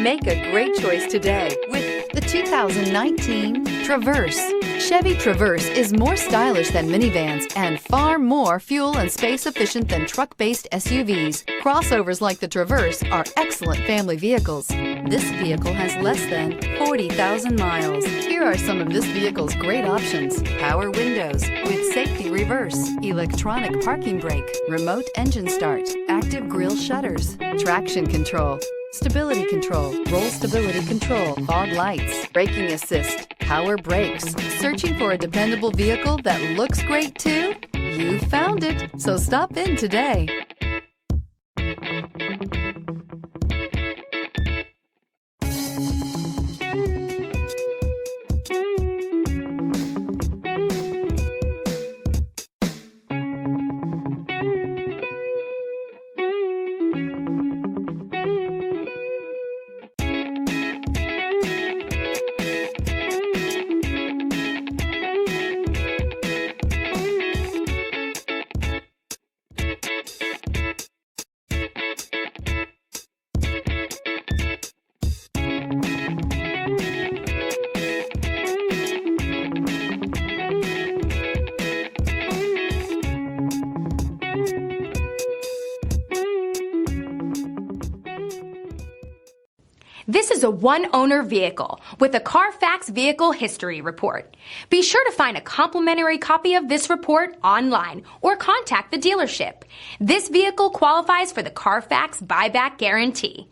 Make a great choice today with the 2019 Traverse. Chevy Traverse is more stylish than minivans and far more fuel and space efficient than truck-based SUVs. Crossovers like the Traverse are excellent family vehicles. This vehicle has less than 40,000 miles. Here are some of this vehicle's great options: power windows with safety reverse, electronic parking brake, remote engine start, active grille shutters, traction control, stability control, roll stability control, fog lights, braking assist, power brakes. Searching for a dependable vehicle that looks great too? You found it, so stop in today. This is a one-owner vehicle with a Carfax Vehicle History Report. Be sure to find a complimentary copy of this report online or contact the dealership. This vehicle qualifies for the Carfax Buyback Guarantee.